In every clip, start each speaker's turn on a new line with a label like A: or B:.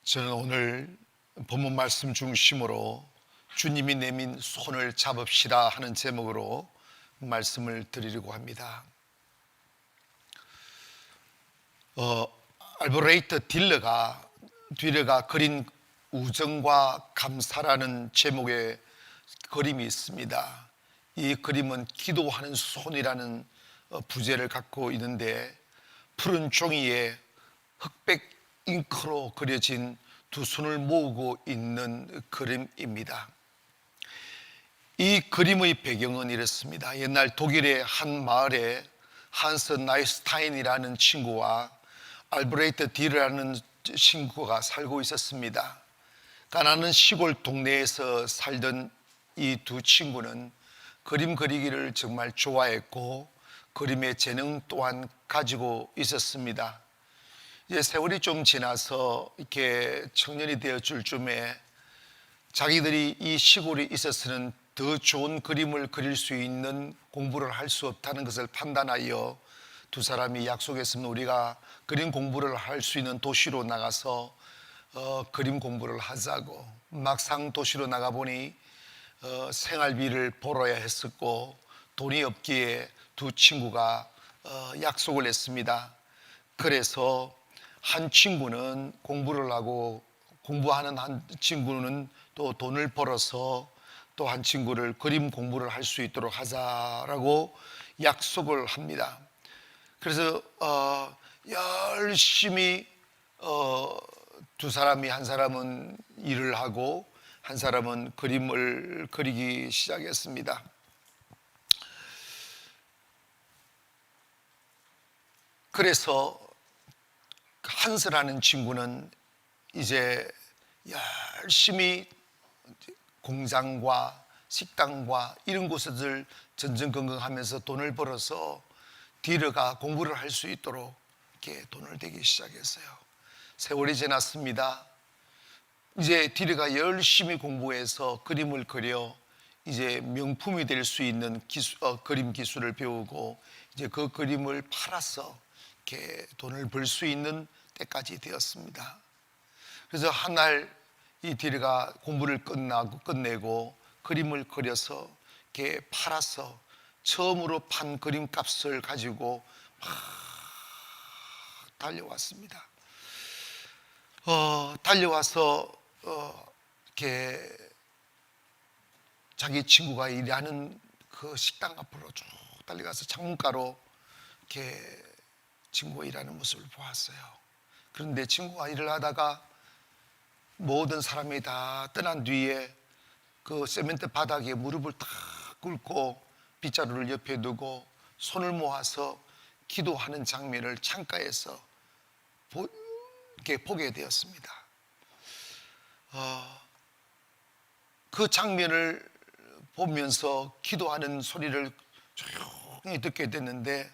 A: 저는 오늘 본문 말씀 중심으로 주님이 내민 손을 잡읍시다 하는 제목으로 말씀을 드리려고 합니다. 알브레이트 딜러가 그린 우정과 감사라는 제목의 그림이 있습니다. 이 그림은 기도하는 손이라는 부제를 갖고 있는데, 푸른 종이에 흑백 잉크로 그려진 두 손을 모으고 있는 그림입니다. 이 그림의 배경은 이렇습니다. 옛날 독일의 한 마을에 한스 나이스타인이라는 친구와 알브레이트 딜러라는 친구가 살고 있었습니다. 가난한 시골 동네에서 살던 이 두 친구는 그림 그리기를 정말 좋아했고 그림의 재능 또한 가지고 있었습니다. 이제 세월이 좀 지나서 이렇게 청년이 되어줄 쯤에 자기들이 이 시골에 있어서는 더 좋은 그림을 그릴 수 있는 공부를 할 수 없다는 것을 판단하여 두 사람이 약속했으면 우리가 그림 공부를 할 수 있는 도시로 나가서 그림 공부를 하자고. 막상 도시로 나가보니 생활비를 벌어야 했었고 돈이 없기에 두 친구가 약속을 했습니다. 그래서 한 친구는 공부를 하고, 공부하는 한 친구는 또 돈을 벌어서 또 한 친구를 그림 공부를 할 수 있도록 하자라고 약속을 합니다. 그래서 열심히 두 사람이, 한 사람은 일을 하고 한 사람은 그림을 그리기 시작했습니다. 그래서 한스라는 친구는 이제 열심히 공장과 식당과 이런 곳을 전전긍긍하면서 돈을 벌어서 딜러가 공부를 할 수 있도록 이렇게 돈을 대기 시작했어요. 세월이 지났습니다. 이제 딜러가 열심히 공부해서 그림을 그려 이제 명품이 될 수 있는 그림 기술을 배우고 이제 그 그림을 팔아서 이렇게 돈을 벌 수 있는 때까지 되었습니다. 그래서 한 날 이 딜러가 공부를 끝내고 그림을 그려서 이렇게 팔아서 처음으로 판 그림 값을 가지고 막 달려왔습니다. 달려와서 이렇게 자기 친구가 일하는 그 식당 앞으로 쭉 달려가서 창문가로 이렇게 친구가 일하는 모습을 보았어요. 그런데 친구가 일을 하다가 모든 사람이 다 떠난 뒤에 그 세멘트 바닥에 무릎을 탁 꿇고 빗자루를 옆에 두고 손을 모아서 기도하는 장면을 창가에서 이렇게 보게 되었습니다. 그 장면을 보면서 기도하는 소리를 조용히 듣게 됐는데,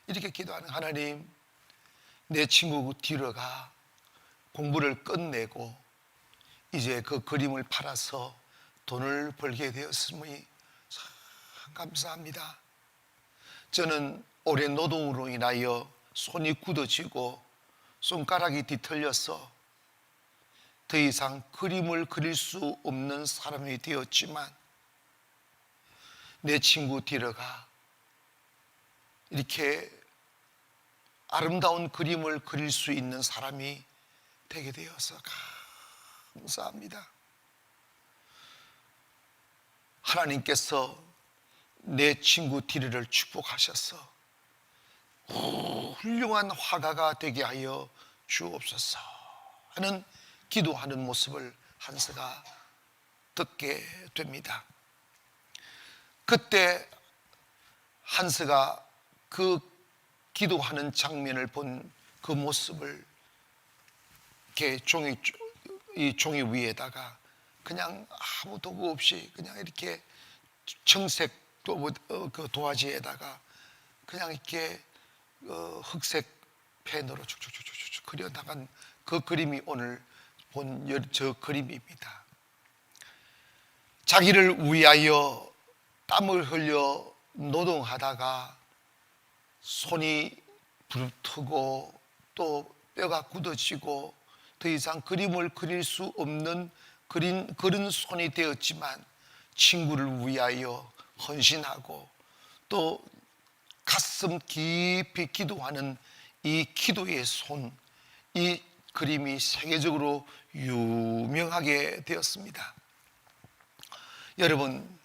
A: 이렇게 기도하는: 하나님, 내 친구 딜러가 공부를 끝내고 이제 그 그림을 팔아서 돈을 벌게 되었으니 참 감사합니다. 저는 오랜 노동으로 인하여 손이 굳어지고 손가락이 뒤틀려서 더 이상 그림을 그릴 수 없는 사람이 되었지만, 내 친구 딜러가 이렇게 아름다운 그림을 그릴 수 있는 사람이 되게 되어서 감사합니다. 하나님께서 내 친구 딜러를 축복하셔서 훌륭한 화가가 되게 하여 주옵소서 하는 기도하는 모습을 한스가 듣게 됩니다. 그때 한스가 그 기도하는 장면을 본 그 모습을 이렇게 이 종이 위에다가 그냥 아무 도구 없이 그냥 이렇게 청색 그 도화지에다가 그냥 이렇게 흑색 펜으로 쭉쭉쭉쭉 그려 나간 그 그림이 오늘 본 저 그림입니다. 자기를 위하여 땀을 흘려 노동하다가 손이 부르트고 또 뼈가 굳어지고 더 이상 그림을 그릴 수 없는 그런 손이 되었지만 친구를 위하여 헌신하고 또 가슴 깊이 기도하는 이 기도의 손, 이 그림이 세계적으로 유명하게 되었습니다. 여러분,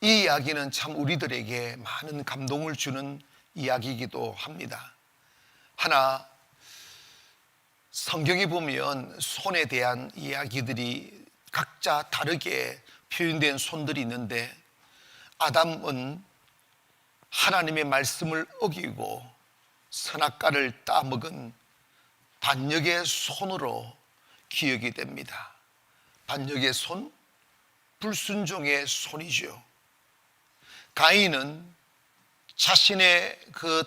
A: 이 이야기는 참 우리들에게 많은 감동을 주는 이야기이기도 합니다. 하나, 성경에 보면 손에 대한 이야기들이 각자 다르게 표현된 손들이 있는데, 아담은 하나님의 말씀을 어기고 선악과를 따먹은 반역의 손으로 기억이 됩니다. 반역의 손, 불순종의 손이죠. 가인은 자신의 그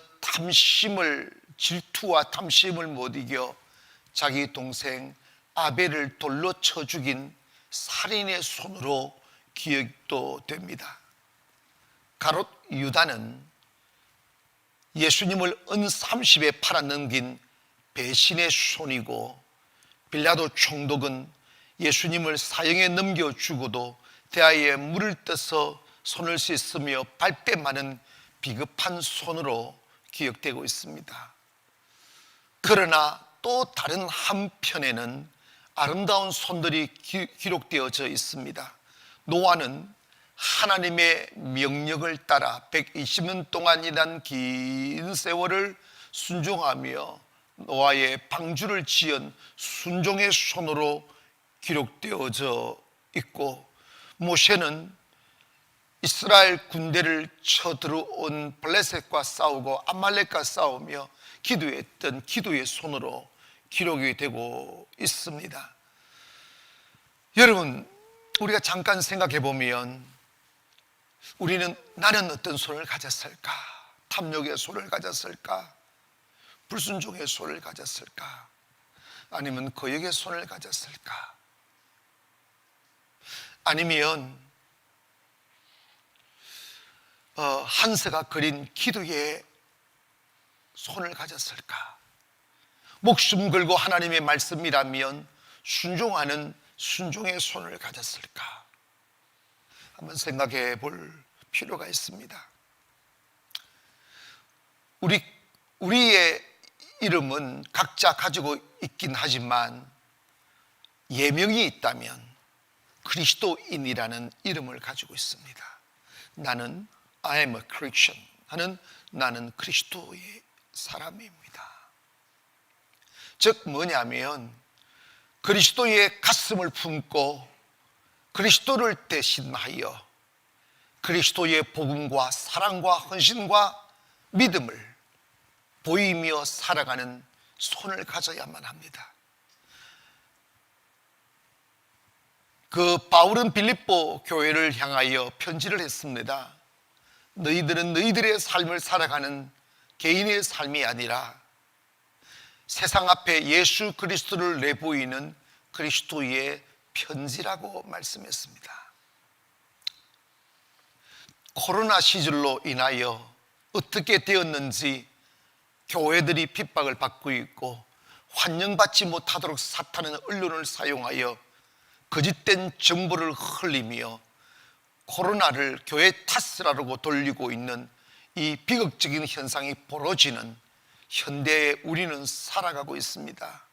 A: 질투와 탐심을 못 이겨 자기 동생 아벨을 돌로 쳐 죽인 살인의 손으로 기억도 됩니다. 가롯 유다는 예수님을 은30에 팔아넘긴 배신의 손이고, 빌라도 총독은 예수님을 사형에 넘겨주고도 대하에 물을 떠서 손을 씻으며 발뺌하는 비겁한 손으로 기억되고 있습니다. 그러나 또 다른 한편에는 아름다운 손들이 기록되어져 있습니다. 노아는 하나님의 명령을 따라 120년 동안이란 긴 세월을 순종하며 노아의 방주를 지은 순종의 손으로 기록되어져 있고, 모세는 이스라엘 군대를 쳐들어온 블레셋과 싸우고 아말렉과 싸우며 기도했던 기도의 손으로 기록이 되고 있습니다. 여러분, 우리가 잠깐 생각해 보면 나는 어떤 손을 가졌을까? 탐욕의 손을 가졌을까? 불순종의 손을 가졌을까? 아니면 거역의 손을 가졌을까? 아니면 한서가 그린 기도의 손을 가졌을까? 목숨 걸고 하나님의 말씀이라면 순종하는 순종의 손을 가졌을까? 한번 생각해 볼 필요가 있습니다. 우리의 이름은 각자 가지고 있긴 하지만 예명이 있다면 그리스도인이라는 이름을 가지고 있습니다. 나는 I am a Christian 하는, 나는 그리스도의 사람입니다. 즉 뭐냐면 그리스도의 가슴을 품고 그리스도를 대신하여 그리스도의 복음과 사랑과 헌신과 믿음을 보이며 살아가는 손을 가져야만 합니다. 그 바울은 빌립보 교회를 향하여 편지를 했습니다. 너희들은 너희들의 삶을 살아가는 개인의 삶이 아니라 세상 앞에 예수 그리스도를 내보이는 그리스도의 편지라고 말씀했습니다. 코로나 시절로 인하여 어떻게 되었는지 교회들이 핍박을 받고 있고, 환영받지 못하도록 사탄은 언론을 사용하여 거짓된 정보를 흘리며 코로나를 교회 탓이라고 돌리고 있는 이 비극적인 현상이 벌어지는 현대에 우리는 살아가고 있습니다.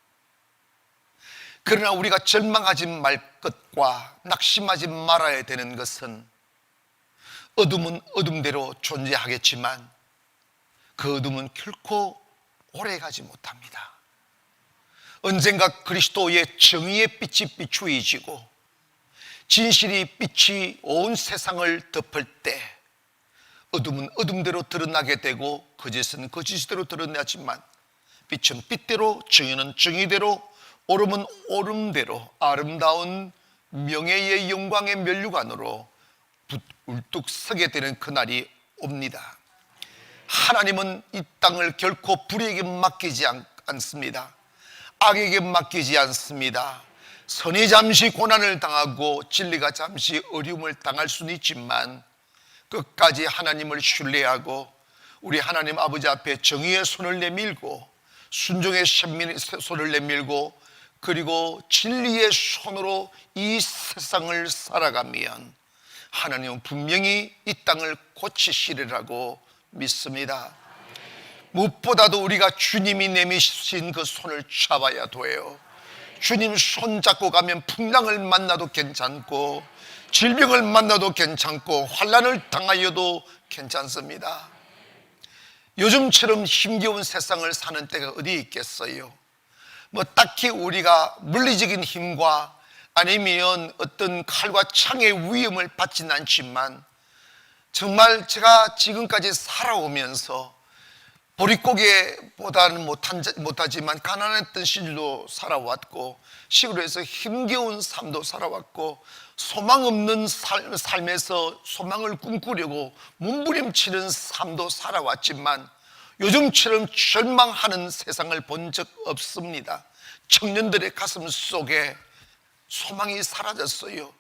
A: 그러나 우리가 절망하지 말 것과 낙심하지 말아야 되는 것은, 어둠은 어둠대로 존재하겠지만 그 어둠은 결코 오래가지 못합니다. 언젠가 그리스도의 정의의 빛이 비추어지고 진실이 빛이 온 세상을 덮을 때 어둠은 어둠대로 드러나게 되고 거짓은 거짓대로 드러나지만 빛은 빛대로, 정의는 정의대로, 오름은 오름대로 아름다운 명예의 영광의 면류관으로 울뚝 서게 되는 그날이 옵니다. 하나님은 이 땅을 결코 불의에게 맡기지 않습니다. 악에게 맡기지 않습니다. 선이 잠시 고난을 당하고 진리가 잠시 어려움을 당할 수는 있지만 끝까지 하나님을 신뢰하고 우리 하나님 아버지 앞에 정의의 손을 내밀고 순종의 손을 내밀고 그리고 진리의 손으로 이 세상을 살아가면 하나님은 분명히 이 땅을 고치시리라고 믿습니다. 무엇보다도 우리가 주님이 내미신 그 손을 잡아야 돼요. 주님 손 잡고 가면 풍랑을 만나도 괜찮고 질병을 만나도 괜찮고 환난을 당하여도 괜찮습니다. 요즘처럼 힘겨운 세상을 사는 때가 어디 있겠어요? 뭐 딱히 우리가 물리적인 힘과 아니면 어떤 칼과 창의 위험을 받지는 않지만 정말 제가 지금까지 살아오면서 보릿고개보다는 못하지만 가난했던 시절도 살아왔고 시골에서 힘겨운 삶도 살아왔고 소망 없는 삶에서 소망을 꿈꾸려고 몸부림치는 삶도 살아왔지만 요즘처럼 절망하는 세상을 본 적 없습니다. 청년들의 가슴 속에 소망이 사라졌어요.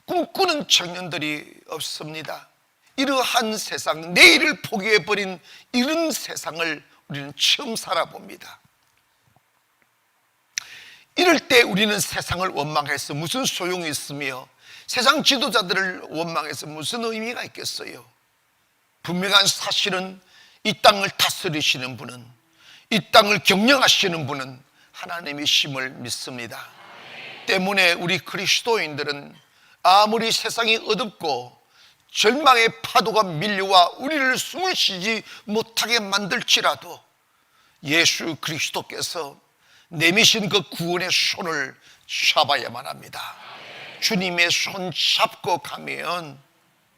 A: 꿈꾸는 청년들이 없습니다. 이러한 세상, 내일을 포기해버린 이런 세상을 우리는 처음 살아봅니다. 이럴 때 우리는 세상을 원망해서 무슨 소용이 있으며 세상 지도자들을 원망해서 무슨 의미가 있겠어요? 분명한 사실은 이 땅을 다스리시는 분은, 이 땅을 경영하시는 분은 하나님이심을 믿습니다. 때문에 우리 그리스도인들은 아무리 세상이 어둡고 절망의 파도가 밀려와 우리를 숨을 쉬지 못하게 만들지라도 예수 그리스도께서 내미신 그 구원의 손을 잡아야만 합니다. 주님의 손 잡고 가면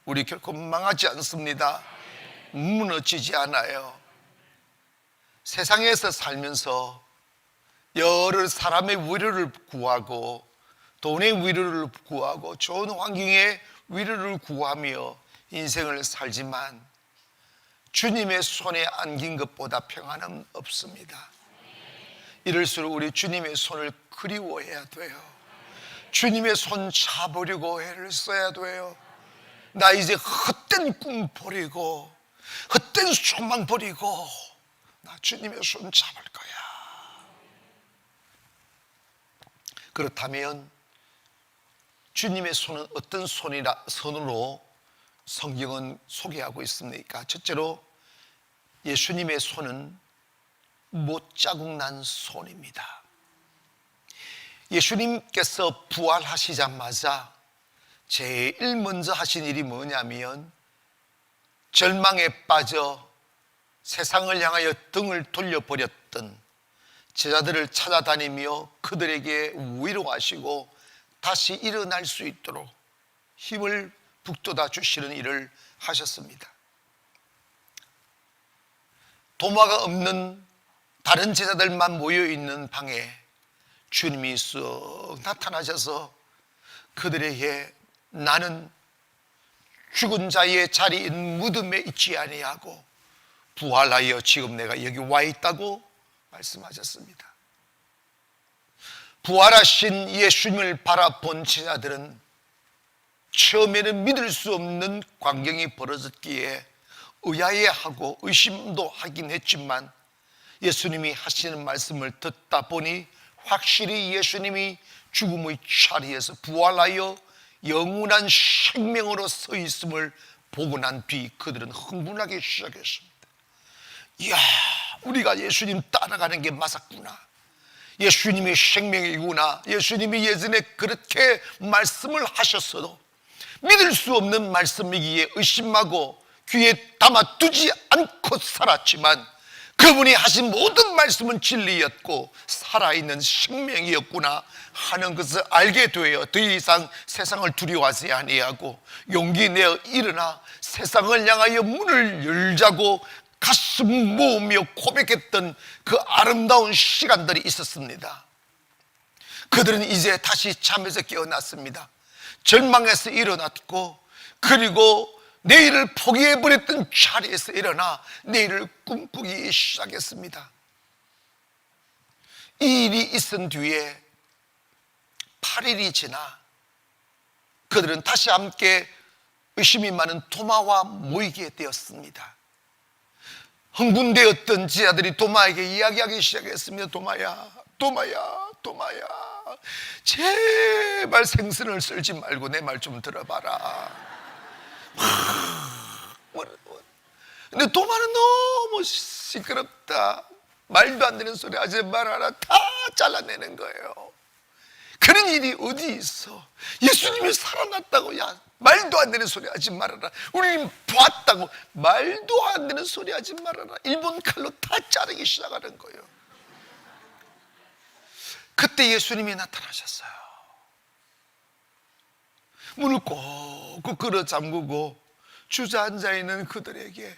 A: 우리 결코 망하지 않습니다. 무너지지 않아요. 세상에서 살면서 여러 사람의 위로를 구하고 돈의 위로를 구하고 좋은 환경의 위로를 구하며 인생을 살지만 주님의 손에 안긴 것보다 평안은 없습니다. 이럴수록 우리 주님의 손을 그리워해야 돼요. 주님의 손 잡으려고 애를 써야 돼요. 나 이제 헛된 꿈 버리고 헛된 소망 버리고 나 주님의 손 잡을 거야. 그렇다면 주님의 손은 어떤 손으로 성경은 소개하고 있습니까? 첫째로 예수님의 손은 못자국 난 손입니다. 예수님께서 부활하시자마자 제일 먼저 하신 일이 뭐냐면 절망에 빠져 세상을 향하여 등을 돌려버렸던 제자들을 찾아다니며 그들에게 위로하시고 다시 일어날 수 있도록 힘을 북돋아 주시는 일을 하셨습니다. 도마가 없는 다른 제자들만 모여있는 방에 주님이 쓱 나타나셔서 그들에게 나는 죽은 자의 자리인 무덤에 있지 아니하고 부활하여 지금 내가 여기 와 있다고 말씀하셨습니다. 부활하신 예수님을 바라본 제자들은 처음에는 믿을 수 없는 광경이 벌어졌기에 의아해하고 의심도 하긴 했지만 예수님이 하시는 말씀을 듣다 보니 확실히 예수님이 죽음의 자리에서 부활하여 영원한 생명으로 서 있음을 보고 난 뒤 그들은 흥분하기 시작했습니다. 이야, 우리가 예수님 따라가는 게 맞았구나. 예수님이 생명이구나. 예수님이 예전에 그렇게 말씀을 하셨어도 믿을 수 없는 말씀이기에 의심하고 귀에 담아두지 않고 살았지만 그분이 하신 모든 말씀은 진리였고 살아있는 생명이었구나 하는 것을 알게 되어 더 이상 세상을 두려워하지 아니하고 용기 내어 일어나 세상을 향하여 문을 열자고 가슴 모으며 고백했던 그 아름다운 시간들이 있었습니다. 그들은 이제 다시 잠에서 깨어났습니다. 절망에서 일어났고 그리고 내일을 포기해버렸던 자리에서 일어나 내일을 꿈꾸기 시작했습니다. 이 일이 있은 뒤에 8일이 지나 그들은 다시 함께 의심이 많은 도마와 모이게 되었습니다. 흥분되었던 제자들이 도마에게 이야기하기 시작했습니다. 도마야, 도마야, 도마야, 제발 생선을 썰지 말고 내 말 좀 들어봐라. 근데 도마는 너무 시끄럽다. 말도 안 되는 소리 하지 말아라. 다 잘라내는 거예요. 그런 일이 어디 있어? 예수님이 살아났다고, 야, 말도 안 되는 소리 하지 말아라. 우리는 보았다고, 말도 안 되는 소리 하지 말아라. 일본 칼로 다 자르기 시작하는 거예요. 그때 예수님이 나타나셨어요. 문을 꼭 끌어 잠그고 주저앉아 있는 그들에게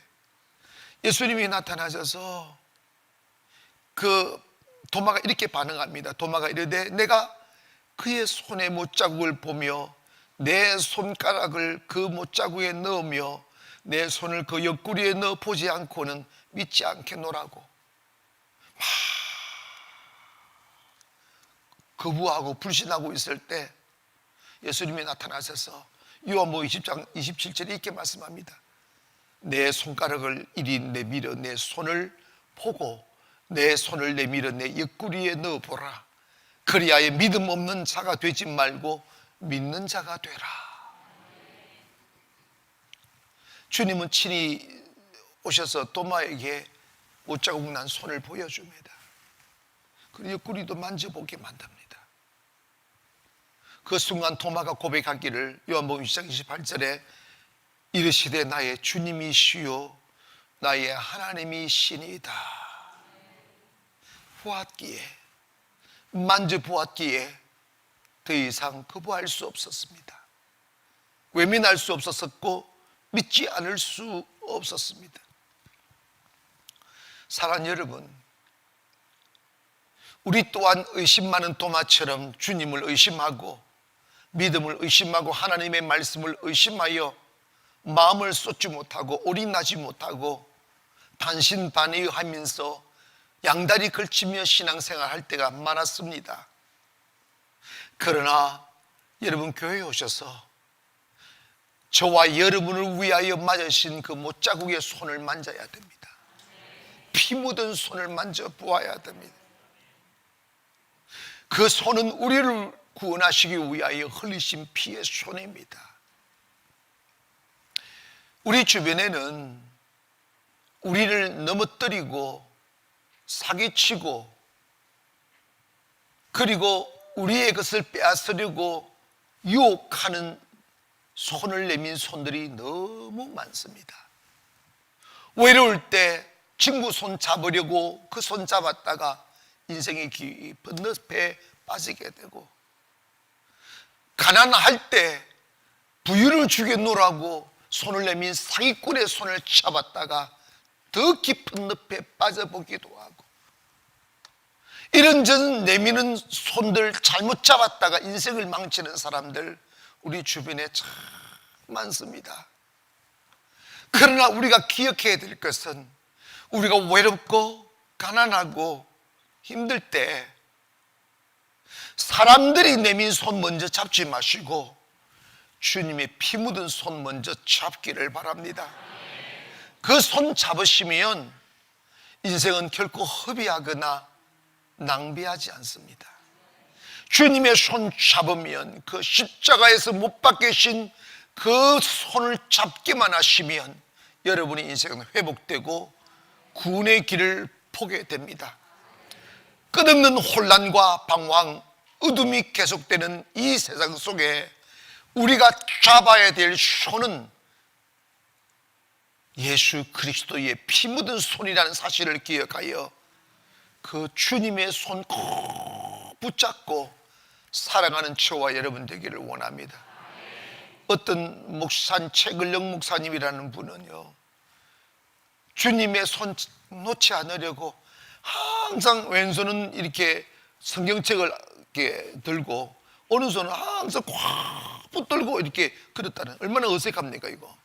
A: 예수님이 나타나셔서 그 도마가 이렇게 반응합니다. 도마가 이르되 내가 그의 손의 못자국을 보며 내 손가락을 그 못자국에 넣으며 내 손을 그 옆구리에 넣어 보지 않고는 믿지 않겠노라고 막 거부하고 불신하고 있을 때 예수님이 나타나셔서 요한복음 20장 27절에 이렇게 말씀합니다. 내 손가락을 이리 내밀어 내 손을 보고 내 손을 내밀어 내 옆구리에 넣어보라. 그리하여 믿음 없는 자가 되지 말고 믿는 자가 되라. 주님은 친히 오셔서 도마에게 못자국 난 손을 보여줍니다. 그리고 옆구리도 만져보게 만듭니다. 그 순간 도마가 고백하기를 요한복음 20장 28절에 이르시되 나의 주님이시요 나의 하나님이시니이다. 보았기에, 만져보았기에 더 이상 거부할 수 없었습니다. 외면할 수 없었고 믿지 않을 수 없었습니다. 사랑하는 여러분, 우리 또한 의심 많은 도마처럼 주님을 의심하고 믿음을 의심하고 하나님의 말씀을 의심하여 마음을 쏟지 못하고 올인하지 못하고 반신반의하면서 양다리 걸치며 신앙생활 할 때가 많았습니다. 그러나 여러분 교회에 오셔서 저와 여러분을 위하여 맞으신 그 못자국의 손을 만져야 됩니다. 피 묻은 손을 만져보아야 됩니다. 그 손은 우리를 구원하시기 위하여 흘리신 피의 손입니다. 우리 주변에는 우리를 넘어뜨리고 사기치고 그리고 우리의 것을 빼앗으려고 유혹하는 손을 내민 손들이 너무 많습니다. 외로울 때 친구 손 잡으려고 그 손 잡았다가 인생의 깊은 늪에 빠지게 되고, 가난할 때 부유를 주겠노라고 손을 내민 사기꾼의 손을 잡았다가 더 깊은 늪에 빠져보기도 하고, 이런저런 내미는 손들 잘못 잡았다가 인생을 망치는 사람들 우리 주변에 참 많습니다. 그러나 우리가 기억해야 될 것은 우리가 외롭고 가난하고 힘들 때 사람들이 내민 손 먼저 잡지 마시고 주님의 피 묻은 손 먼저 잡기를 바랍니다. 그 손 잡으시면 인생은 결코 허비하거나 낭비하지 않습니다. 주님의 손 잡으면 그 십자가에서 못 박히신 그 손을 잡기만 하시면 여러분의 인생은 회복되고 구원의 길을 보게 됩니다. 끝없는 혼란과 방황, 어둠이 계속되는 이 세상 속에 우리가 잡아야 될 손은 예수 그리스도의 피 묻은 손이라는 사실을 기억하여 그 주님의 손 꼭 붙잡고 사랑하는 저와 여러분 되기를 원합니다. 어떤 최근령 목사님이라는 분은요, 주님의 손 놓지 않으려고 항상 왼손은 이렇게 성경책을 이렇게 들고 오른손은 항상 꽉 붙들고 이렇게 그랬다는, 얼마나 어색합니까 이거.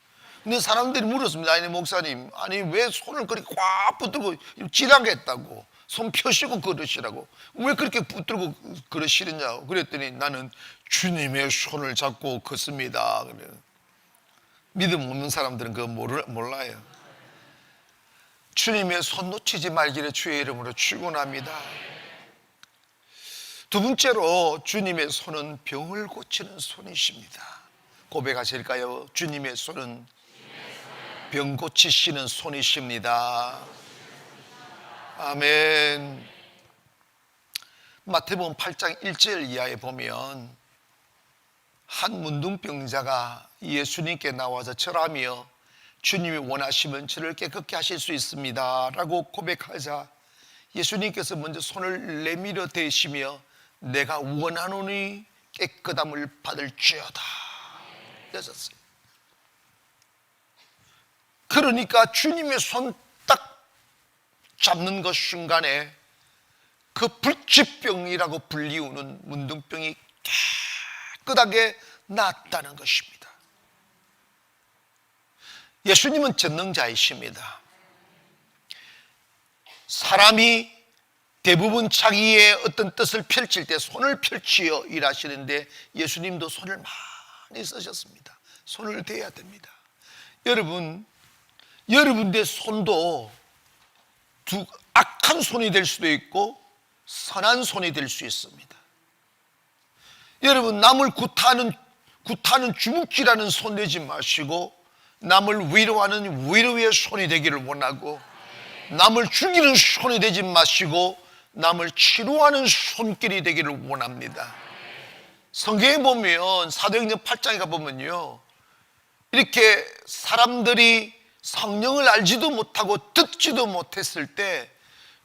A: 근데 사람들이 물었습니다. 아니 목사님, 아니 왜 손을 그렇게 꽉 붙들고 지나겠다고 손 펴시고 걸으시라고 왜 그렇게 붙들고 걸으시느냐고 그랬더니 나는 주님의 손을 잡고 걷습니다. 믿음 없는 사람들은 그거 몰라요. 주님의 손 놓치지 말기를 주의 이름으로 축원합니다. 두 번째로 주님의 손은 병을 고치는 손이십니다. 고백하실까요? 주님의 손은 병 고치시는 손이십니다. 아멘. 마태복음 8장 1절 이하에 보면 한 문둥병자가 예수님께 나와서 절하며 주님이 원하시면 저를 깨끗게 하실 수 있습니다 라고 고백하자 예수님께서 먼저 손을 내밀어 대시며 내가 원하노니 깨끗함을 받을지어다 하셨어요. 그러니까 주님의 손 딱 잡는 것 순간에 그 불치병이라고 불리우는 문둥병이 깨끗하게 낫다는 것입니다. 예수님은 전능자이십니다. 사람이 대부분 자기의 어떤 뜻을 펼칠 때 손을 펼치어 일하시는데 예수님도 손을 많이 쓰셨습니다. 손을 대야 됩니다. 여러분의 손도 악한 손이 될 수도 있고 선한 손이 될 수 있습니다. 여러분 남을 구타하는 주먹질하는 손 되지 마시고 남을 위로하는 위로의 손이 되기를 원하고 남을 죽이는 손이 되지 마시고 남을 치료하는 손길이 되기를 원합니다. 성경에 보면 사도행전 8장에 가보면요 이렇게 사람들이 성령을 알지도 못하고 듣지도 못했을 때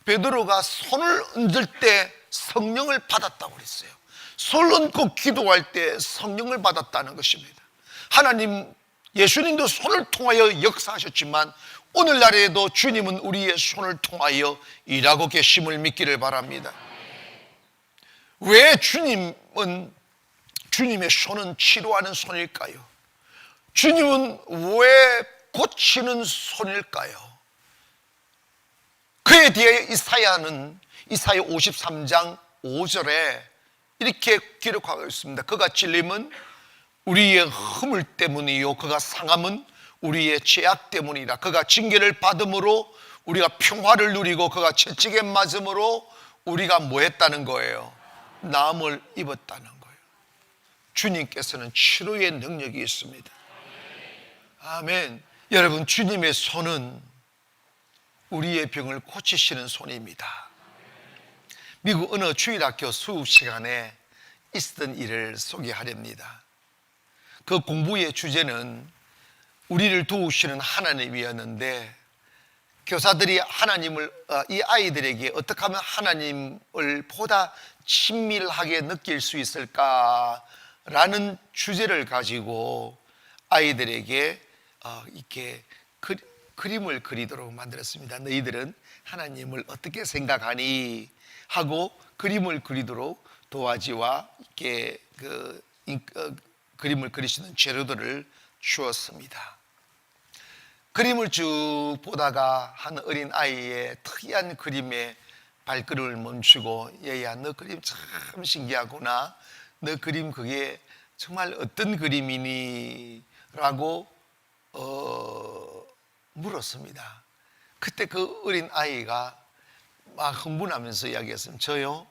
A: 베드로가 손을 얹을 때 성령을 받았다고 그랬어요. 손을 얹고 기도할 때 성령을 받았다는 것입니다. 하나님 예수님도 손을 통하여 역사하셨지만 오늘날에도 주님은 우리의 손을 통하여 일하고 계심을 믿기를 바랍니다. 왜 주님의 손은 치료하는 손일까요? 주님은 왜 고치는 손일까요? 그에 대해 이사야 53장 5절에 이렇게 기록하고 있습니다. 그가 찔림은 우리의 허물 때문이요 그가 상함은 우리의 죄악 때문이라. 그가 징계를 받음으로 우리가 평화를 누리고 그가 채찍에 맞음으로 우리가 뭐 했다는 거예요? 나음을 입었다는 거예요. 주님께서는 치료의 능력이 있습니다. 아멘. 여러분 주님의 손은 우리의 병을 고치시는 손입니다. 미국 어느 주일학교 수업 시간에 있었던 일을 소개하렵니다. 그 공부의 주제는 우리를 도우시는 하나님이었는데 교사들이 이 아이들에게 어떻게 하면 하나님을 보다 친밀하게 느낄 수 있을까라는 주제를 가지고 아이들에게 이렇게 그림을 그리도록 만들었습니다. 너희들은 하나님을 어떻게 생각하니? 하고 그림을 그리도록 도화지와 이렇게 그림을 그리시는 재료들을 주었습니다. 그림을 쭉 보다가 한 어린 아이의 특이한 그림에 발걸음을 멈추고 얘야 너 그림 참 신기하구나. 너 그림 그게 정말 어떤 그림이니? 라고 물었습니다. 그때 그 어린 아이가 막 흥분하면서 이야기했습니다. 저요?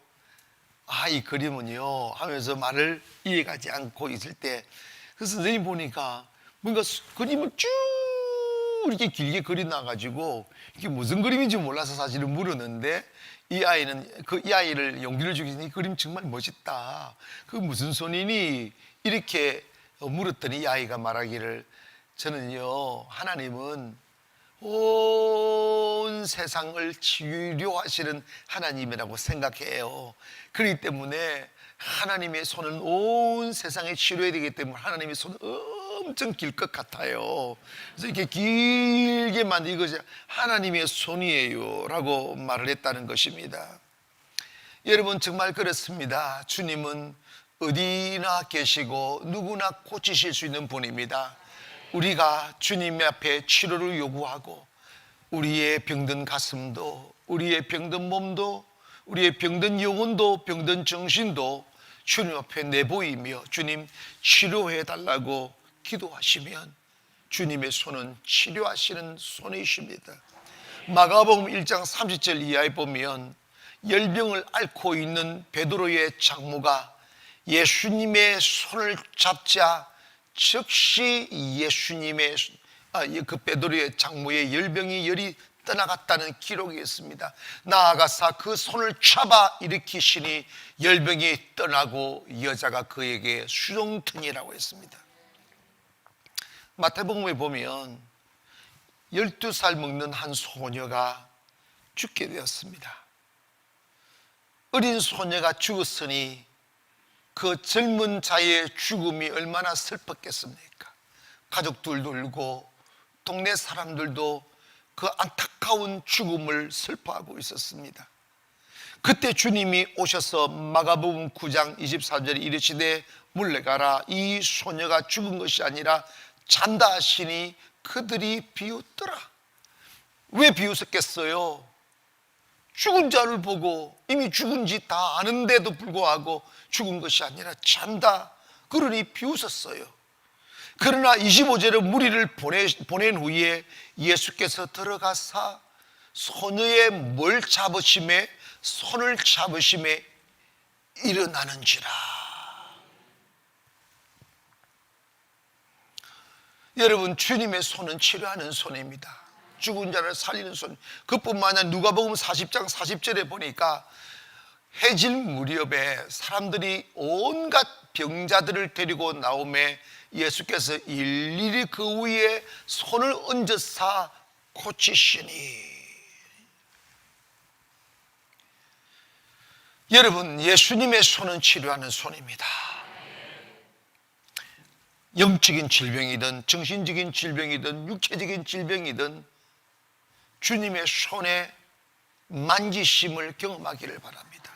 A: 이 그림은요 하면서 말을 이해가지 않고 있을 때 그 선생님 보니까 뭔가 그림을 쭉 이렇게 길게 그려놔가지고 이게 무슨 그림인지 몰라서 사실은 물었는데 이 아이를 용기를 주기 위해서 이 그림 정말 멋있다. 그 무슨 손이니? 이렇게 물었더니 이 아이가 말하기를 저는요 하나님은 온 세상을 치료하시는 하나님이라고 생각해요. 그렇기 때문에 하나님의 손은 온 세상에 치료해야 되기 때문에 하나님의 손은 엄청 길 것 같아요. 그래서 이렇게 길게 만든 이것이 하나님의 손이에요 라고 말을 했다는 것입니다. 여러분 정말 그렇습니다. 주님은 어디나 계시고 누구나 고치실 수 있는 분입니다. 우리가 주님 앞에 치료를 요구하고 우리의 병든 가슴도 우리의 병든 몸도 우리의 병든 영혼도 병든 정신도 주님 앞에 내보이며 주님 치료해 달라고 기도하시면 주님의 손은 치료하시는 손이십니다. 마가복음 1장 30절 이하에 보면 열병을 앓고 있는 베드로의 장모가 예수님의 손을 잡자 즉시 예수님의 그 베드로의 장모의 열이 떠나갔다는 기록이 있습니다. 나아가서 그 손을 잡아 일으키시니 열병이 떠나고 여자가 그에게 수종튼이라고 했습니다. 마태복음에 보면 12살 먹는 한 소녀가 죽게 되었습니다. 어린 소녀가 죽었으니 그 젊은 자의 죽음이 얼마나 슬펐겠습니까? 가족들도 울고 동네 사람들도 그 안타까운 죽음을 슬퍼하고 있었습니다. 그때 주님이 오셔서 마가복음 9장 24절에 이르시되 물러가라, 이 소녀가 죽은 것이 아니라 잔다 하시니 그들이 비웃더라. 왜 비웃었겠어요? 죽은 자를 보고 이미 죽은지 다 아는데도 불구하고 죽은 것이 아니라 잔다, 그러니 비웃었어요. 그러나 25절에 무리를 보낸 후에 예수께서 들어가사 소녀의 손을 잡으심에 일어나는지라. 여러분, 주님의 손은 치료하는 손입니다. 죽은 자를 살리는 손. 그뿐만 아니라 누가복음 40장 40절에 보니까 해질 무렵에 사람들이 온갖 병자들을 데리고 나오매 예수께서 일일이 그 위에 손을 얹어서 고치시니. 여러분, 예수님의 손은 치료하는 손입니다. 영적인 질병이든 정신적인 질병이든 육체적인 질병이든 주님의 손에 만지심을 경험하기를 바랍니다.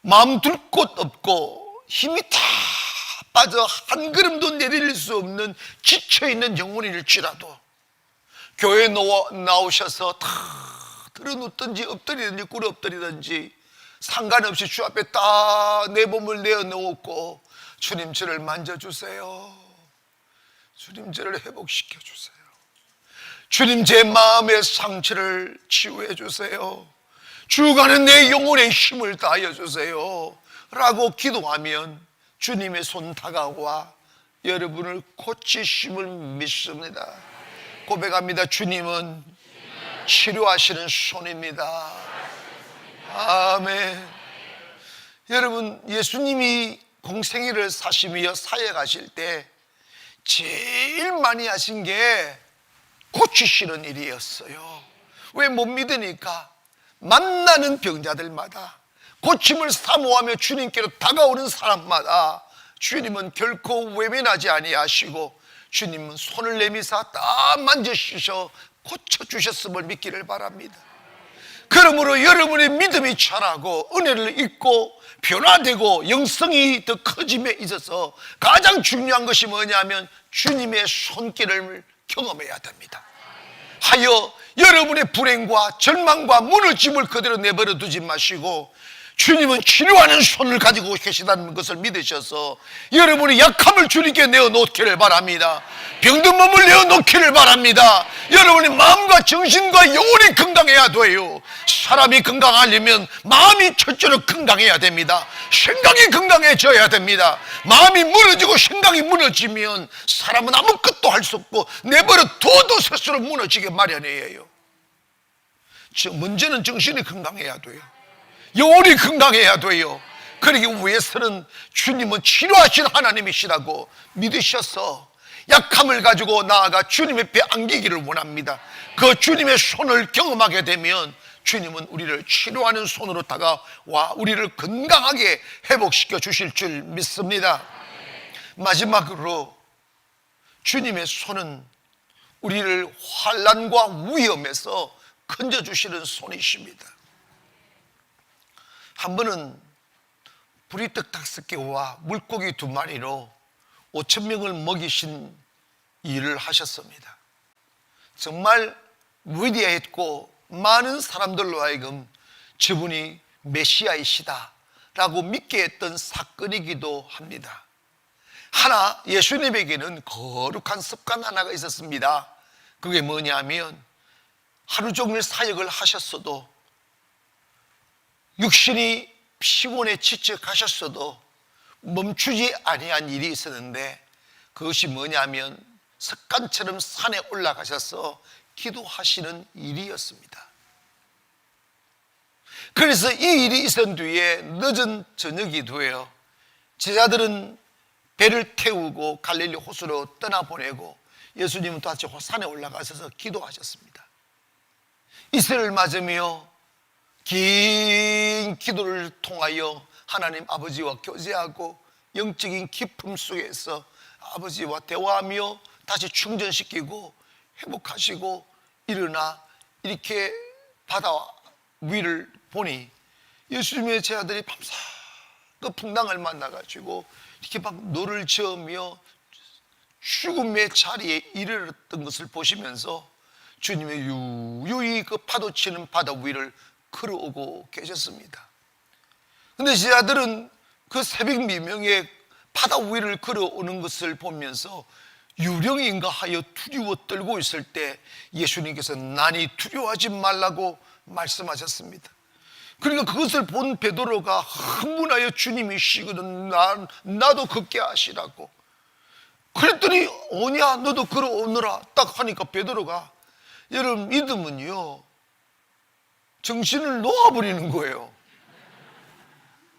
A: 마음 둘 곳 없고 힘이 다 빠져 한 걸음도 내릴 수 없는 지쳐있는 영혼일지라도 교회에 나오셔서 다 들어눕든지 엎드리든지 꿇어 엎드리든지 상관없이 주 앞에 딱 내 몸을 내어놓고 주님, 저를 만져주세요. 주님, 저를 회복시켜 주세요. 주님, 제 마음의 상처를 치유해 주세요. 주가는 내 영혼의 힘을 다하여 주세요 라고 기도하면 주님의 손 다가와 여러분을 고치심을 믿습니다. 고백합니다. 주님은 치료하시는 손입니다. 아멘. 여러분, 예수님이 공생애를 사시며 사역하실 때 제일 많이 하신 게 고치시는 일이었어요. 왜 못 믿으니까 만나는 병자들마다 고침을 사모하며 주님께로 다가오는 사람마다 주님은 결코 외면하지 아니하시고 주님은 손을 내미사 딱 만져주셔 고쳐주셨음을 믿기를 바랍니다. 그러므로 여러분의 믿음이 자라고 은혜를 잊고 변화되고 영성이 더 커짐에 있어서 가장 중요한 것이 뭐냐면 주님의 손길을 경험해야 됩니다. 하여 여러분의 불행과 절망과 무너짐을 그대로 내버려 두지 마시고 주님은 치료하는 손을 가지고 계시다는 것을 믿으셔서 여러분의 약함을 주님께 내어놓기를 바랍니다. 병든 몸을 내어놓기를 바랍니다. 여러분의 마음과 정신과 영혼이 건강해야 돼요. 사람이 건강하려면 마음이 첫째로 건강해야 됩니다. 생각이 건강해져야 됩니다. 마음이 무너지고 생각이 무너지면 사람은 아무것도 할 수 없고 내버려 둬도 스스로 무너지게 마련이에요. 문제는 정신이 건강해야 돼요. 영혼이 건강해야 돼요. 그러기 위해서는 주님은 치료하신 하나님이시라고 믿으셔서 약함을 가지고 나아가 주님 앞에 안기기를 원합니다. 그 주님의 손을 경험하게 되면 주님은 우리를 치료하는 손으로 다가와 우리를 건강하게 회복시켜 주실 줄 믿습니다. 마지막으로 주님의 손은 우리를 환난과 위험에서 건져주시는 손이십니다. 한 번은 보리떡 5개와 물고기 2마리로 5,000명을 먹이신 일을 하셨습니다. 정말 위대했고 많은 사람들로 하여금 저분이 메시아이시다 라고 믿게 했던 사건이기도 합니다. 하나, 예수님에게는 거룩한 습관 하나가 있었습니다. 그게 뭐냐면 하루 종일 사역을 하셨어도, 육신이 피곤에 지쳐 가셨어도 멈추지 아니한 일이 있었는데, 그것이 뭐냐면 습관처럼 산에 올라가셔서 기도하시는 일이었습니다. 그래서 이 일이 있은 뒤에 늦은 저녁이 되어 제자들은 배를 태우고 갈릴리 호수로 떠나보내고 예수님은 다시 산에 올라가셔서 기도하셨습니다. 이슬을 맞으며 긴 기도를 통하여 하나님 아버지와 교제하고 영적인 기품 속에서 아버지와 대화하며 다시 충전시키고 회복하시고 일어나 이렇게 바다 위를 보니 예수님의 제자들이 밤새 그 풍랑을 만나가지고 이렇게 막 노를 저으며 죽음의 자리에 이르렀던 것을 보시면서 주님의 유유히 그 파도 치는 바다 위를 걸어오고 계셨습니다. 근데 제자들은 그 새벽 미명에 바다 위를 걸어오는 것을 보면서 유령인가 하여 두려워 떨고 있을 때 예수님께서 난이 두려워하지 말라고 말씀하셨습니다. 그러니까 그것을 본 베드로가 흥분하여 주님이시거든 나도 걷게 하시라고 그랬더니 오냐 너도 걸어오너라 딱 하니까 베드로가, 여러분 믿음은요 정신을 놓아버리는 거예요.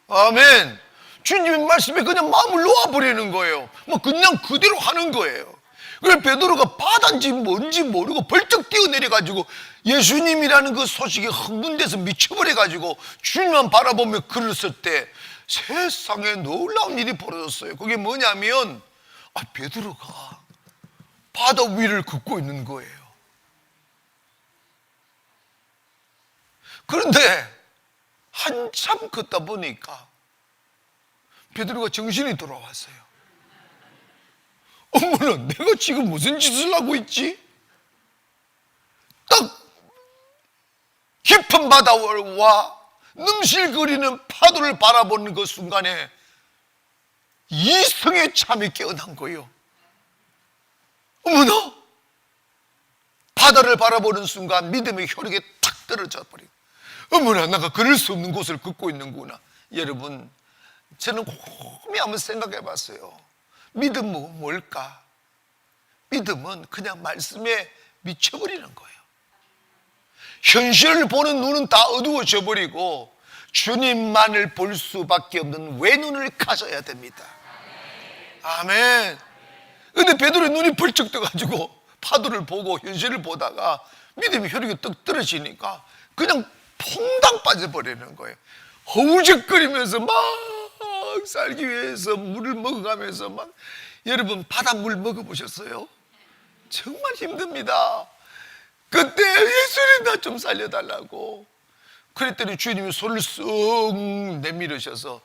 A: 아멘. 주님의 말씀에 그냥 마음을 놓아버리는 거예요. 뭐 그냥 그대로 하는 거예요. 그래서 베드로가 바다인지 뭔지 모르고 벌쩍 뛰어내려가지고 예수님이라는 그 소식에 흥분돼서 미쳐버려가지고 주님만 바라보며 걸었을 때 세상에 놀라운 일이 벌어졌어요. 그게 뭐냐면 베드로가 바다 위를 걷고 있는 거예요. 그런데 한참 걷다 보니까 베드로가 정신이 돌아왔어요. 어머나, 내가 지금 무슨 짓을 하고 있지? 딱 깊은 바다와 능실거리는 파도를 바라보는 그 순간에 이성의 잠이 깨어난 거예요. 어머나, 바다를 바라보는 순간 믿음의 혈육에 탁 떨어져 버리고, 어머나, 내가 걸을 수 없는 곳을 걷고 있는구나. 여러분, 저는 곰이 한번 생각해 봤어요. 믿음은 뭘까? 믿음은 그냥 말씀에 미쳐버리는 거예요. 현실을 보는 눈은 다 어두워져 버리고 주님만을 볼 수밖에 없는 외눈을 가져야 됩니다. 아멘. 근데 베드로의 눈이 벌쩍 떠가지고 파도를 보고 현실을 보다가 믿음의 혈육이 떡 떨어지니까 그냥 퐁당 빠져버리는 거예요. 허우적거리면서 막 살기 위해서 물을 먹어가면서 막, 여러분 바닷물 먹어보셨어요? 정말 힘듭니다. 그때 예수님 나 좀 살려달라고 그랬더니 주님이 손을 쓱 내밀으셔서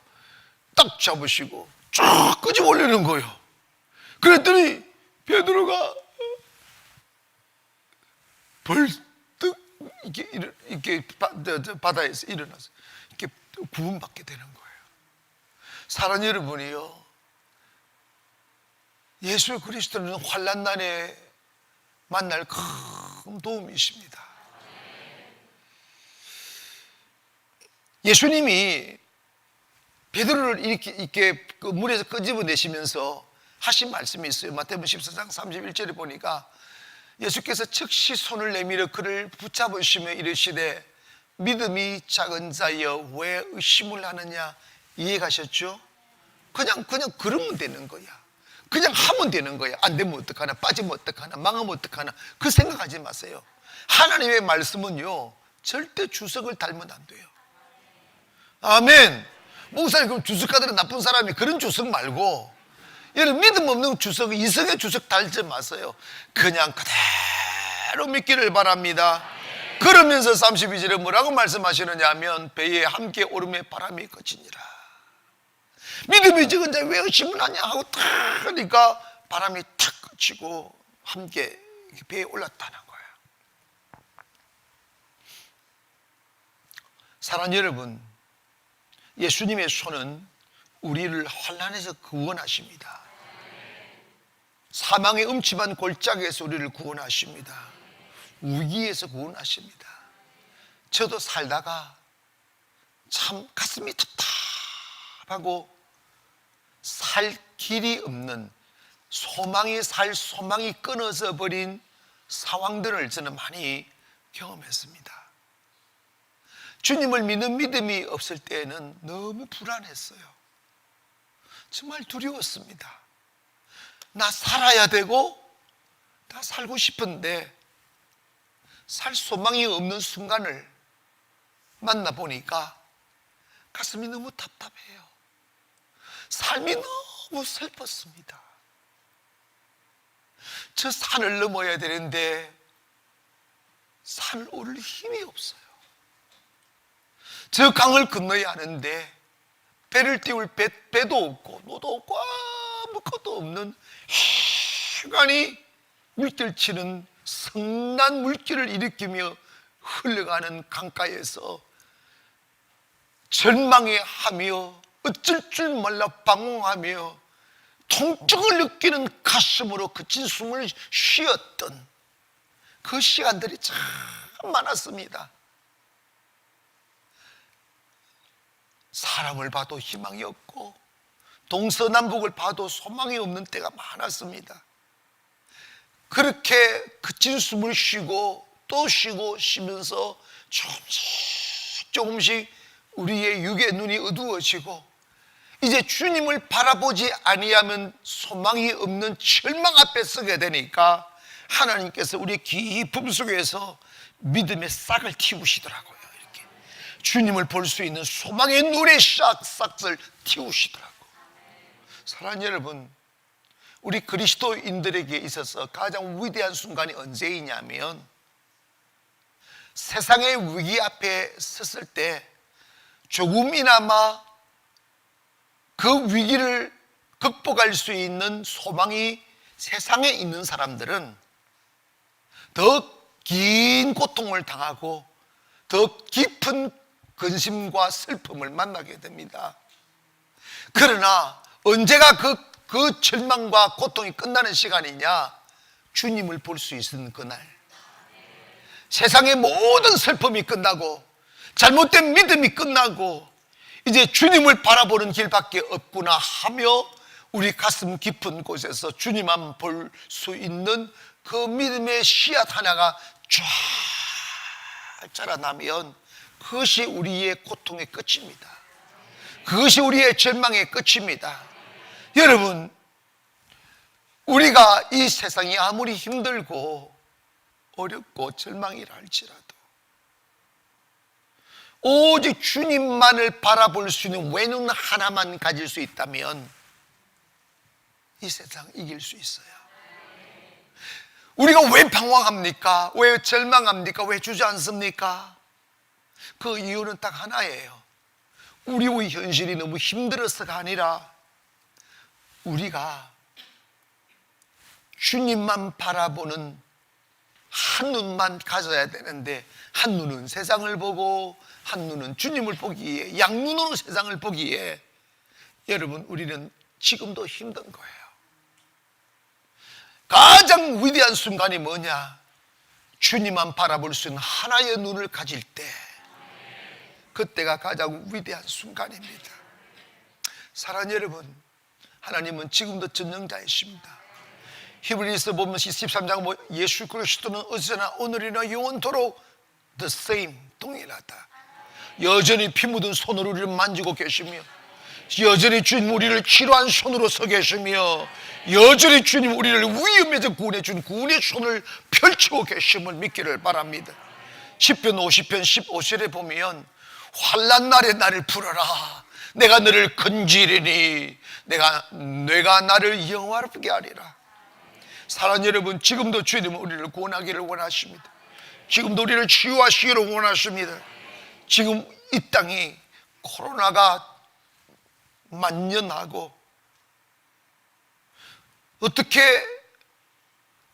A: 딱 잡으시고 쫙 끄집어 올리는 거예요. 그랬더니 베드로가 벌떡 이렇게 바다에서 일어나서 이렇게 구원받게 되는 거예요. 사랑하는 여러분이요, 예수 그리스도는 환난날에 만날 큰 도움이십니다. 예수님이 베드로를 이렇게 그 물에서 끄집어내시면서 하신 말씀이 있어요. 마태복음 14장 31절에 보니까 예수께서 즉시 손을 내밀어 그를 붙잡으시며 이르시되 믿음이 작은 자여 왜 의심을 하느냐. 이해가셨죠? 그냥 그러면 되는 거야. 그냥 하면 되는 거야. 안 되면 어떡하나, 빠지면 어떡하나, 망하면 어떡하나, 그 생각하지 마세요. 하나님의 말씀은요 절대 주석을 달면 안 돼요. 아멘. 목사님, 그럼 주석가들은 나쁜 사람이, 그런 주석 말고 여러분 믿음 없는 주석, 이성의 주석 달지 마세요. 그냥 그대로 믿기를 바랍니다. 그러면서 32절에 뭐라고 말씀하시느냐 하면 배에 함께 오름의 바람이 그치니라. 믿음이 적은 자 왜 의심을 하냐 하고 탁 하니까 바람이 탁 그치고 함께 배에 올랐다는 거예요. 사랑하는 여러분, 예수님의 손은 우리를 환난에서 구원하십니다. 사망의 음침한 골짜기에서 우리를 구원하십니다. 위기에서 구원하십니다. 저도 살다가 참 가슴이 답답하고 살 길이 없는, 소망이 끊어져 버린 상황들을 저는 많이 경험했습니다. 주님을 믿는 믿음이 없을 때에는 너무 불안했어요. 정말 두려웠습니다. 나 살아야 되고 나 살고 싶은데 살 소망이 없는 순간을 만나보니까 가슴이 너무 답답해요. 삶이 너무 슬펐습니다. 저 산을 넘어야 되는데 산을 오를 힘이 없어요. 저 강을 건너야 하는데 배를 띄울 배도 없고 노도 없고 아무것도 없는 시간이 물결치는 성난 물길을 일으키며 흘러가는 강가에서 절망해하며 어쩔 줄 몰라 방황하며 통증을 느끼는 가슴으로 그친 숨을 쉬었던 그 시간들이 참 많았습니다. 사람을 봐도 희망이 없고 동서남북을 봐도 소망이 없는 때가 많았습니다. 그렇게 그친 숨을 쉬고 또 쉬고 쉬면서 조금씩 우리의 육의 눈이 어두워지고 이제 주님을 바라보지 아니하면 소망이 없는 절망 앞에 서게 되니까 하나님께서 우리의 깊음 속에서 믿음의 싹을 틔우시더라고요. 이렇게 주님을 볼 수 있는 소망의 눈의 싹을 틔우시더라고요. 사랑하는 여러분, 우리 그리스도인들에게 있어서 가장 위대한 순간이 언제이냐면 세상의 위기 앞에 섰을 때 조금이나마 그 위기를 극복할 수 있는 소망이 세상에 있는 사람들은 더 긴 고통을 당하고 더 깊은 근심과 슬픔을 만나게 됩니다. 그러나 언제가 그 절망과 고통이 끝나는 시간이냐? 주님을 볼 수 있는 그날, 세상의 모든 슬픔이 끝나고 잘못된 믿음이 끝나고 이제 주님을 바라보는 길밖에 없구나 하며 우리 가슴 깊은 곳에서 주님만 볼 수 있는 그 믿음의 씨앗 하나가 쫙 자라나면 그것이 우리의 고통의 끝입니다. 그것이 우리의 절망의 끝입니다. 여러분, 우리가 이 세상이 아무리 힘들고 어렵고 절망이라 할지라도 오직 주님만을 바라볼 수 있는 외눈 하나만 가질 수 있다면 이 세상 이길 수 있어요. 우리가 왜 방황합니까? 왜 절망합니까? 왜 주저앉습니까? 그 이유는 딱 하나예요. 우리의 현실이 너무 힘들어서가 아니라 우리가 주님만 바라보는 한 눈만 가져야 되는데 한 눈은 세상을 보고 한 눈은 주님을 보기에 양눈으로 세상을 보기에 여러분 우리는 지금도 힘든 거예요. 가장 위대한 순간이 뭐냐? 주님만 바라볼 수 있는 하나의 눈을 가질 때 그때가 가장 위대한 순간입니다. 사랑하는 여러분, 하나님은 지금도 전능자이십니다. 히브리서 보면 13장 예수 그리스도는 어제나 오늘이나 영원토록 the same, 동일하다. 여전히 피 묻은 손으로 우리를 만지고 계시며 여전히 주님 우리를 치료한 손으로 서 계시며 여전히 주님 우리를 위험에서 구원해 준 구원의 손을 펼치고 계심을 믿기를 바랍니다. 시편 50편 15절에 보면 환난 날에 나를 풀어라. 내가 너를 건지리니 내가 나를 영화롭게 하리라. 사랑하는 여러분, 지금도 주님은 우리를 구원하기를 원하십니다. 지금도 우리를 치유하시기를 원하십니다. 지금 이 땅이 코로나가 만연하고 어떻게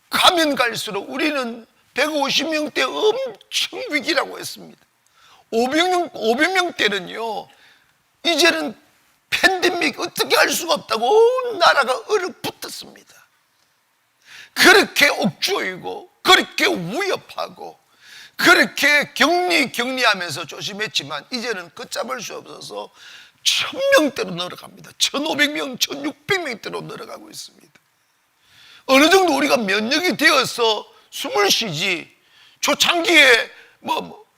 A: 가면 갈수록 우리는 150명대 엄청 위기라고 했습니다. 500명대는요 이제는 팬데믹 어떻게 할 수가 없다고 온 나라가 얼어붙었습니다. 그렇게 옥조이고 그렇게 위협하고 그렇게 격리하면서 조심했지만 이제는 걷잡을 수 없어서 1000명대로 늘어갑니다. 1500명, 1600명대로 늘어가고 있습니다. 어느 정도 우리가 면역이 되어서 숨을 쉬지, 초창기에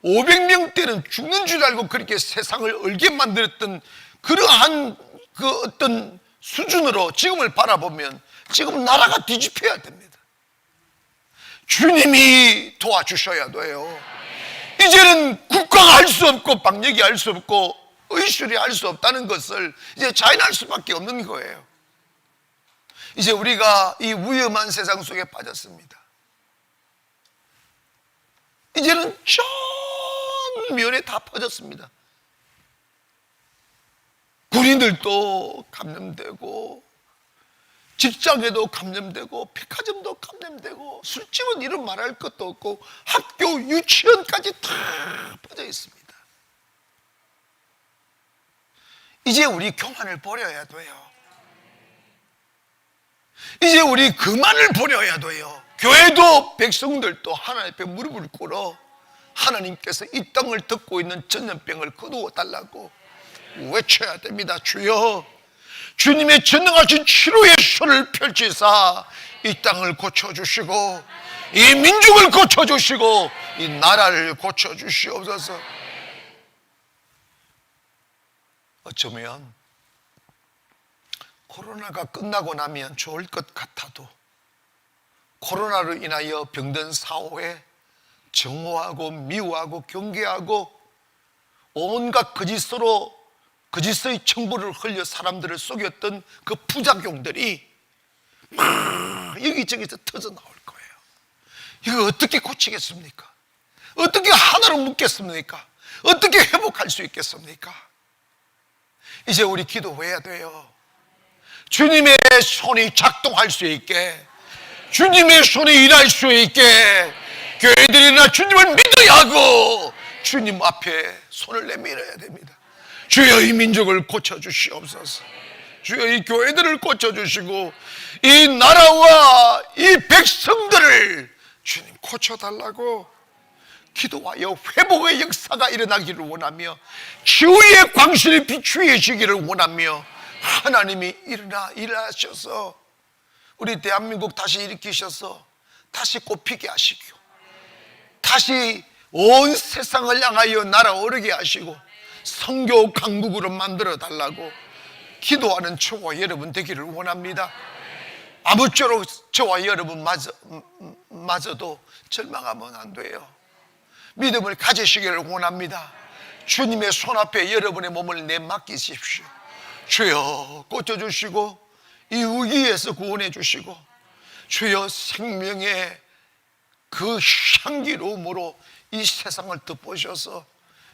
A: 500명대는 죽는 줄 알고 그렇게 세상을 얼게 만들었던 그러한 그 어떤 수준으로 지금을 바라보면 지금 나라가 뒤집혀야 됩니다. 주님이 도와주셔야 돼요. 이제는 국가가 할 수 없고 방역이 할 수 없고 의술이 할 수 없다는 것을 이제 자인할 수밖에 없는 거예요. 이제 우리가 이 위험한 세상 속에 빠졌습니다. 이제는 전 면에 다 퍼졌습니다. 군인들도 감염되고 직장에도 감염되고 백화점도 감염되고 술집은 이런 말할 것도 없고 학교 유치원까지 다 퍼져 있습니다. 이제 우리 교만을 버려야 돼요. 이제 우리 그만을 버려야 돼요. 교회도 백성들도 하나님 앞에 무릎을 꿇어 하나님께서 이 땅을 덮고 있는 전염병을 거두어 달라고 외쳐야 됩니다. 주여, 주님의 전능하신 치료의 손을 펼치사 이 땅을 고쳐주시고 이 민족을 고쳐주시고 이 나라를 고쳐주시옵소서. 어쩌면 코로나가 끝나고 나면 좋을 것 같아도 코로나로 인하여 병든 사후에 정오하고 미워하고 경계하고 온갖 거짓의 청부를 흘려 사람들을 속였던 그 부작용들이 막 여기저기서 터져 나올 거예요. 이거 어떻게 고치겠습니까? 어떻게 하나로 묶겠습니까? 어떻게 회복할 수 있겠습니까? 이제 우리 기도해야 돼요. 주님의 손이 작동할 수 있게, 주님의 손이 일할 수 있게 교회들이나 주님을 믿어야 하고 주님 앞에 손을 내밀어야 됩니다. 주여, 이 민족을 고쳐주시옵소서. 주여, 이 교회들을 고쳐주시고 이 나라와 이 백성들을 주님 고쳐달라고 기도하여 회복의 역사가 일어나기를 원하며 치유의 광신이 비추어지기를 원하며 하나님이 일어나셔서 우리 대한민국 다시 일으키셔서 다시 꽃피게 하시고 다시 온 세상을 향하여 날아오르게 하시고 선교 강국으로 만들어 달라고 기도하는 저와 여러분 되기를 원합니다. 아무쪼록 저와 여러분 마저도 절망하면 안 돼요. 믿음을 가지시기를 원합니다. 주님의 손 앞에 여러분의 몸을 내맡기십시오. 주여, 고쳐주시고 이 위기에서 구원해 주시고 주여, 생명의 그 향기로움으로 이 세상을 덮으셔서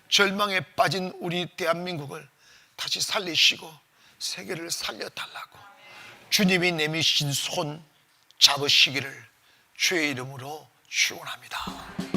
A: 절망에 빠진 우리 대한민국을 다시 살리시고 세계를 살려달라고 주님이 내미신 손 잡으시기를 주의 이름으로 축원합니다.